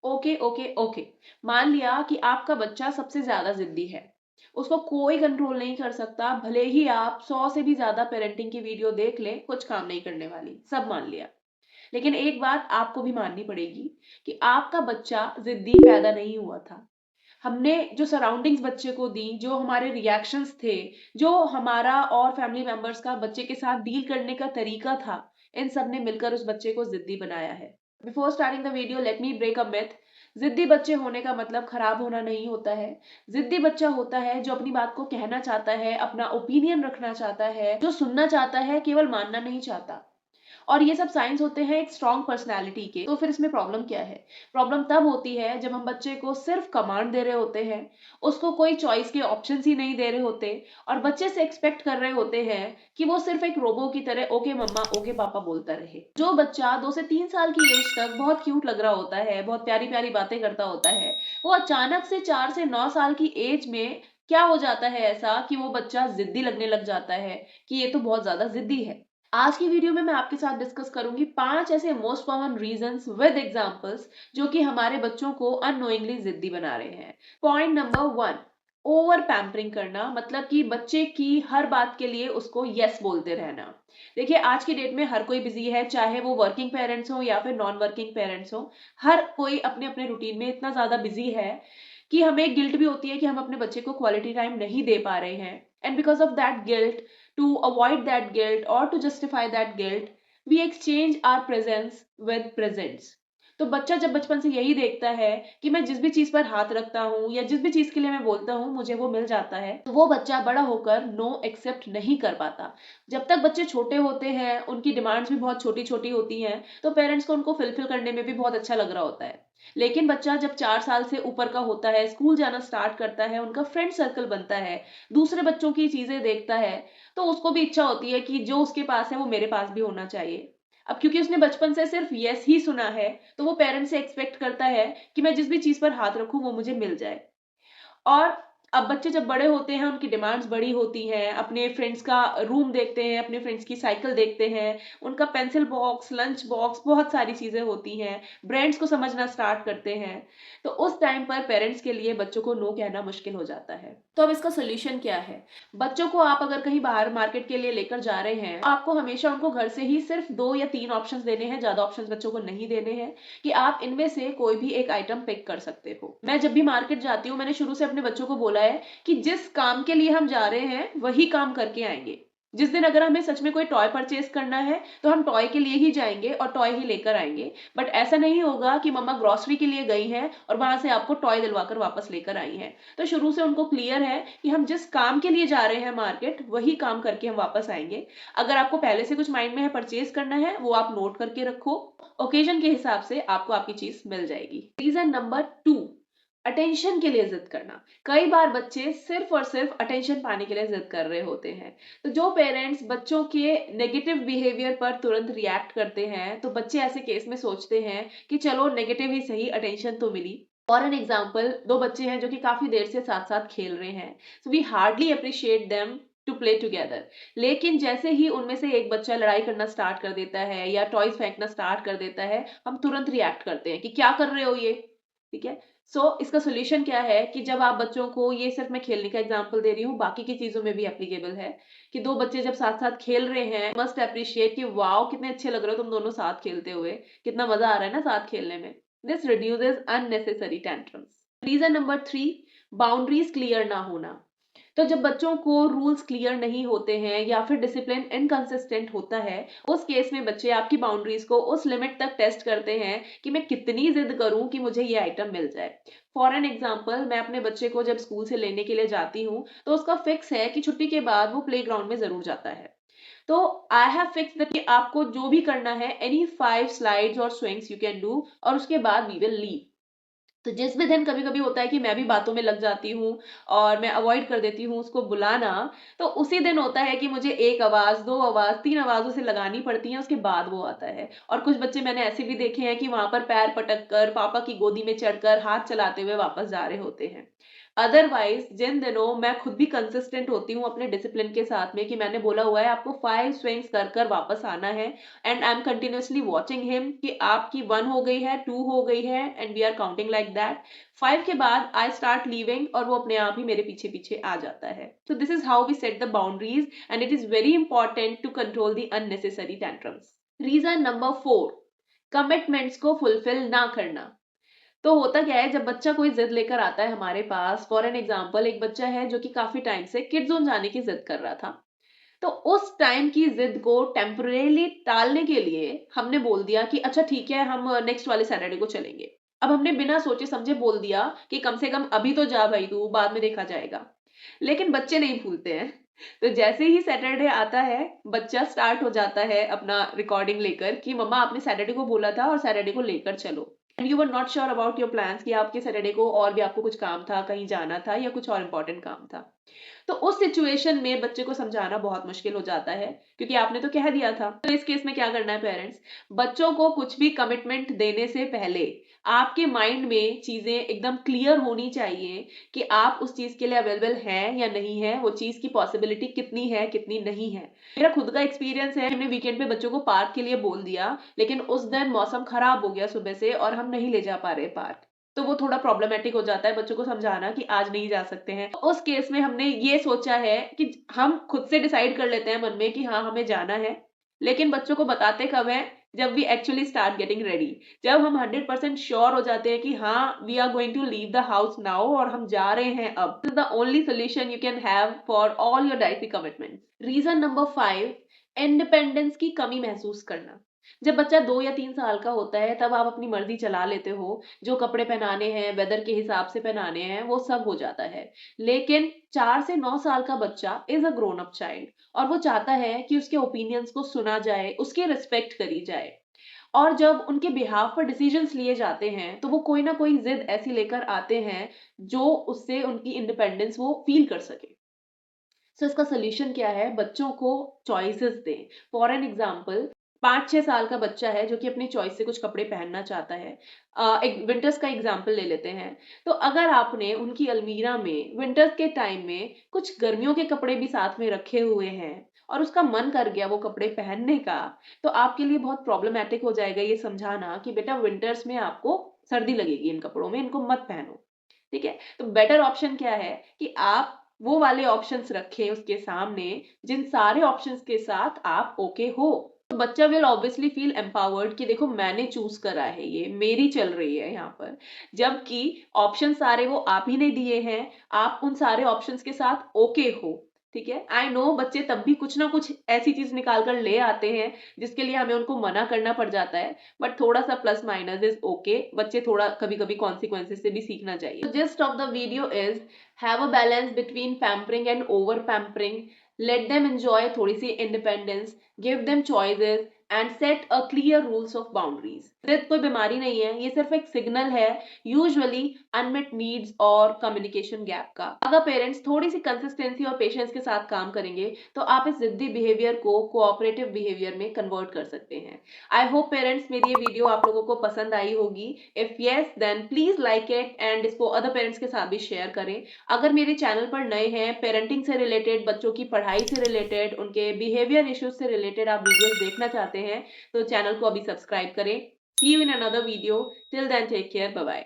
Okay, okay, okay. मान लिया कि आपका बच्चा सबसे ज़्यादा ज़िद्दी है। उसको कोई कंट्रोल नहीं कर सकता, भले ही आप 100 से भी ज़्यादा पेरेंटिंग की वीडियो देख लें, कुछ काम नहीं करने वाली, सब मान लिया। लेकिन एक बात आपको भी माननी पड़ेगी कि आपका बच्चा ज़िद्दी पैदा नहीं हुआ था। हमने जो सराउंडिंग्स बच्चे को दी, जो हमारे रिएक्शंस थे, जो हमारा और फैमिली मेंबर्स का बच्चे के साथ डील करने का तरीका था, इन सब ने मिलकर उस बच्चे को ज़िद्दी बनाया है। Before starting the video let me break a myth. ज़िद्दी बच्चे होने का मतलब खराब होना नहीं होता है। ज़िद्दी बच्चा होता है जो अपनी बात को कहना चाहता है, अपना ओपिनियन रखना चाहता है, जो सुनना चाहता है, केवल मानना नहीं चाहता। और ये सब साइंस होते हैं एक स्ट्रॉन्ग पर्सनैलिटी के। तो फिर इसमें प्रॉब्लम क्या है? प्रॉब्लम तब होती है जब हम बच्चे को सिर्फ कमांड दे रहे होते हैं, उसको कोई चॉइस के ऑप्शंस ही नहीं दे रहे होते और बच्चे से एक्सपेक्ट कर रहे होते हैं कि वो सिर्फ एक रोबो की तरह ओके मम्मा ओके पापा बोलता रहे। जो बच्चा 2 से 3 साल की एज तक बहुत क्यूट लग रहा होता है, बहुत प्यारी-प्यारी बातें करता होता है, वो अचानक से 4 से 9 साल की एज में क्या हो जाता है ऐसा कि वो बच्चा ज़िद्दी लगने लग जाता है कि ये तो बहुत ज़्यादा ज़िद्दी है। आज की वीडियो में मैं आपके साथ डिस्कस करूंगी 5 ऐसे most common reasons with examples जो कि हमारे बच्चों को अननोइंगली जिद्दी बना रहे हैं। पॉइंट नंबर 1, ओवर पैम्परिंग करना, मतलब कि बच्चे की हर बात के लिए उसको यस बोलते रहना। देखिए आज की डेट में हर कोई बिजी है, चाहे वो वर्किंग पेरेंट्स हो या फिर नॉन वर्किंग पेरेंट्स हो। हर कोई अपने अपने रूटीन में इतना ज्यादा बिजी है कि हमें गिल्ट भी होती है कि हम अपने बच्चे को क्वालिटी टाइम नहीं दे पा रहे हैं। And because of that guilt, to avoid that guilt or to justify that guilt, we exchange our presence with presents। तो बच्चा जब बचपन से यही देखता है कि मैं जिस भी चीज पर हाथ रखता हूँ या जिस भी चीज के लिए मैं बोलता हूँ मुझे वो मिल जाता है, तो वो बच्चा बड़ा होकर नो एक्सेप्ट नहीं कर पाता। जब तक बच्चे छोटे होते हैं उनकी डिमांड्स भी बहुत छोटी छोटी होती हैं, तो पेरेंट्स को उनको फुलफिल करने में भी बहुत अच्छा लग रहा होता है। लेकिन बच्चा जब 4 साल से ऊपर का होता है, स्कूल जाना स्टार्ट करता है, उनका फ्रेंड सर्कल बनता है, दूसरे बच्चों की चीजें देखता है, तो उसको भी इच्छा होती है कि जो उसके पास है वो मेरे पास भी होना चाहिए। अब क्योंकि उसने बचपन से सिर्फ यस ही सुना है, तो वो पेरेंट्स से एक्सपेक्ट करता है कि मैं जिस भी चीज पर हाथ रखूं वो मुझे मिल जाए। और अब बच्चे जब बड़े होते हैं उनकी डिमांड्स बड़ी होती हैं, अपने फ्रेंड्स का रूम देखते हैं, अपने फ्रेंड्स की साइकिल देखते हैं, उनका पेंसिल बॉक्स, लंच बॉक्स, बहुत सारी चीजें होती हैं, ब्रांड्स को समझना स्टार्ट करते हैं। तो उस टाइम पर पेरेंट्स के लिए बच्चों को नो कहना मुश्किल हो जाता है। तो अब इसका सोल्यूशन क्या है? बच्चों को आप अगर कहीं बाहर मार्केट के लिए लेकर जा रहे हैं, तो आपको हमेशा उनको घर से ही सिर्फ 2 या 3 ऑप्शंस देने हैं, ज्यादा ऑप्शंस बच्चों को नहीं देने हैं कि आप इनमें से कोई भी एक आइटम पिक कर सकते हो। मैं जब भी मार्केट जाती हूँ मैंने शुरू से अपने बच्चों को बोला है कि जिस काम के लिए हम जा रहे हैं वही काम करके आएंगे। जिस दिन अगर हमें सच में कोई टॉय परचेज करना है तो हम टॉय के लिए ही जाएंगे और टॉय ही लेकर आएंगे। बट ऐसा नहीं होगा कि मम्मा ग्रोसरी के लिए गई हैं और वहां से आपको टॉय दिलवाकर वापस लेकर आई हैं। तो शुरू से उनको क्लियर है कि हम जिस काम के लिए जा रहे हैं मार्केट वही काम करके हम वापस आएंगे। अगर आपको पहले से कुछ माइंड में है परचेज करना है वो आप नोट करके रखो, ओकेजन के हिसाब से आपको आपकी चीज मिल जाएगी। रीजन नंबर 2, अटेंशन के लिए जिद करना। कई बार बच्चे सिर्फ और सिर्फ अटेंशन पाने के लिए जिद कर रहे होते हैं। तो जो पेरेंट्स बच्चों के नेगेटिव बिहेवियर पर तुरंत रिएक्ट करते हैं, तो बच्चे ऐसे केस में सोचते हैं कि चलो नेगेटिव ही सही, अटेंशन तो मिली। फॉर एन एग्जाम्पल, 2 बच्चे हैं जो कि काफी देर से साथ साथ खेल रहे हैं, so we hardly appreciate them to play together. लेकिन जैसे ही उनमें से एक बच्चा लड़ाई करना स्टार्ट कर देता है या टॉयज फेंकना स्टार्ट कर देता है, हम तुरंत रिएक्ट करते हैं कि क्या कर रहे हो ये। ठीक है। इसका सोल्यूशन क्या है कि जब आप बच्चों को, ये सिर्फ मैं खेलने का एग्जांपल दे रही हूँ, बाकी की चीजों में भी एप्लीकेबल है, कि 2 बच्चे जब साथ साथ खेल रहे हैं, मस्ट अप्रिशिएट कि वाओ कितने अच्छे लग रहे हो तुम दोनों साथ खेलते हुए, कितना मजा आ रहा है ना साथ खेलने में। This reduces unnecessary tantrums. Reason number 3, boundaries clear ना होना। तो जब बच्चों को रूल्स क्लियर नहीं होते हैं या फिर डिसिप्लिन इनकंसिस्टेंट होता है, उस केस में बच्चे आपकी बाउंड्रीज को उस लिमिट तक टेस्ट करते हैं कि मैं कितनी जिद करूं कि मुझे ये आइटम मिल जाए। फॉर एन एग्जाम्पल, मैं अपने बच्चे को जब स्कूल से लेने के लिए जाती हूँ तो उसका फिक्स है कि छुट्टी के बाद वो प्ले ग्राउंड में जरूर जाता है। तो आई हैव फिक्स दैट कि आपको जो भी करना है, एनी 5 स्लाइड्स और स्विंग्स यू कैन डू, और उसके बाद वी विल लीव। तो जिस भी दिन कभी-कभी होता है कि मैं भी बातों में लग जाती हूँ और मैं अवॉइड कर देती हूँ उसको बुलाना, तो उसी दिन होता है कि मुझे 1 आवाज़, 2 आवाज़, 3 आवाज़ उसे लगानी पड़ती हैं, उसके बाद वो आता है। और कुछ बच्चे मैंने ऐसे भी देखे हैं कि वहाँ पर पैर पटक कर, पापा की गोदी में चढ़कर, हाथ चलाते हुए वापस जा रहे होते हैं। अदरवाइज जिन दिनों मैं खुद भी कंसिस्टेंट होती हूँ अपने डिसिप्लिन के साथ में कि मैंने बोला हुआ है आपको 5 स्विंग्स कर कर वापस आना है, and I am continuously watching him कि आपकी 1 हो गई है, 2 हो गई है, and we are counting like that. 5 के बाद आई स्टार्ट लीविंग और वो अपने आप ही मेरे पीछे पीछे आ जाता है। So this is how we set the boundaries and it is very important to control the unnecessary tantrums. Reason number 4, commitments को फुलफिल ना करना। तो होता क्या है, जब बच्चा कोई जिद लेकर आता है हमारे पास, फॉर एन एग्जाम्पल एक बच्चा है जो कि काफी टाइम से किड जोन जाने की जिद कर रहा था, तो उस टाइम की जिद को टेम्परेली टालने के लिए हमने बोल दिया कि अच्छा ठीक है हम नेक्स्ट वाले सैटरडे को चलेंगे। अब हमने बिना सोचे समझे बोल दिया कि कम से कम अभी तो जा भाई तू, बाद में देखा जाएगा। लेकिन बच्चे नहीं भूलते हैं। तो जैसे ही सैटरडे आता है, बच्चा स्टार्ट हो जाता है अपना रिकॉर्डिंग लेकर कि मम्मा आपने सैटरडे को बोला था और सैटरडे को लेकर चलो, and you were not sure about your plans कि आपके सैटरडे को और भी आपको कुछ काम था, कहीं जाना था या कुछ और इंपॉर्टेंट काम था। तो उस सिचुएशन में बच्चे को समझाना बहुत मुश्किल हो जाता है क्योंकि आपने तो कह दिया था। तो इस केस में क्या करना है पेरेंट्स, बच्चों को कुछ भी कमिटमेंट देने से पहले आपके माइंड में चीजें एकदम क्लियर होनी चाहिए कि आप उस चीज के लिए अवेलेबल हैं या नहीं है, वो चीज की पॉसिबिलिटी कितनी है कितनी नहीं है। मेरा खुद का एक्सपीरियंस है, हमने वीकेंड पे बच्चों को पार्क के लिए बोल दिया, लेकिन उस दिन मौसम खराब हो गया सुबह से और हम नहीं ले जा पा रहे पार्क। तो वो थोड़ा प्रॉब्लमेटिक हो जाता है बच्चों को समझाना कि आज नहीं जा सकते हैं। तो उस केस में हमने ये सोचा है कि हम खुद से डिसाइड कर लेते हैं मन में कि हाँ हमें जाना है, लेकिन बच्चों को बताते कब है, जब we actually start getting ready. जब हम 100% श्योर हो जाते हैं कि हाँ we are going to leave the house now और हम जा रहे हैं अब, this is the only solution you can have for all your dietary commitment. Reason number 5, independence की कमी महसूस करना। जब बच्चा 2 या 3 साल का होता है तब आप अपनी मर्जी चला लेते हो, जो कपड़े पहनाने हैं वेदर के हिसाब से पहनाने हैं वो सब हो जाता है। लेकिन 4 से 9 साल का बच्चा is a grown up child और वो चाहता है कि उसके ओपिनियंस को सुना जाए, उसकी रिस्पेक्ट करी जाए, और जब उनके बिहाफ पर डिसीजंस लिए जाते हैं तो वो कोई ना कोई जिद ऐसी लेकर आते हैं जो उससे उनकी इंडिपेंडेंस वो फील कर सके। सो इसका सोल्यूशन क्या है, बच्चों को चॉइसेस दें। फॉर एन एग्जाम्पल 5-6 साल का बच्चा है जो कि अपनी चॉइस से कुछ कपड़े पहनना चाहता है। एक विंटर्स का एग्जाम्पल ले लेते हैं। तो अगर आपने उनकी अलमीरा में विंटर्स के टाइम में कुछ गर्मियों के कपड़े भी साथ में रखे हुए हैं और उसका मन कर गया वो कपड़े पहनने का, तो आपके लिए बहुत प्रॉब्लमेटिक हो जाएगा ये समझाना कि बेटा विंटर्स में आपको सर्दी लगेगी इन कपड़ों में, इनको मत पहनो। ठीक है, तो बेटर ऑप्शन क्या है कि आप वो वाले ऑप्शंस रखें उसके सामने जिन सारे ऑप्शंस के साथ आप ओके हो। तो बच्चा विल ऑब्वियसली फील एम्पावर्ड कि देखो मैंने चूज करा है, ये मेरी चल रही है यहाँ पर, जबकि ऑप्शन सारे वो आप ही ने दिए हैं, आप उन सारे ऑप्शंस के साथ ओके हो। ठीक है, आई नो बच्चे तब भी कुछ ना कुछ ऐसी चीज निकाल कर ले आते हैं जिसके लिए हमें उनको मना करना पड़ जाता है, बट थोड़ा सा प्लस माइनस इज ओके। बच्चे थोड़ा कभी कभी कॉन्सिक्वेंसेस से भी सीखना चाहिए। Gist of the video is have a balance between pampering and over pampering. Let them enjoy थोड़ी सी independence, give them choices and set a clear rules of boundaries. जिद कोई बीमारी नहीं है, ये सिर्फ एक सिग्नल है, यूजुअली अनमेट नीड्स और कम्युनिकेशन गैप का। अगर पेरेंट्स थोड़ी सी कंसिस्टेंसी और पेशेंस के साथ काम करेंगे तो आप इस जिद्दी बिहेवियर को कोऑपरेटिव बिहेवियर में कन्वर्ट कर सकते हैं। आई होप पेरेंट्स मेरी ये वीडियो आप लोगों को पसंद आई होगी। If yes then please like it and इसको अदर पेरेंट्स के साथ भी शेयर करें। अगर मेरे चैनल पर नए हैं, पेरेंटिंग से रिलेटेड, बच्चों की पढ़ाई से रिलेटेड, उनके बिहेवियर इश्यूज से रिलेटेड आप वीडियोस देखना चाहते हैं तो चैनल को अभी सब्सक्राइब करें। See you in another video. Till then, take care. Bye bye.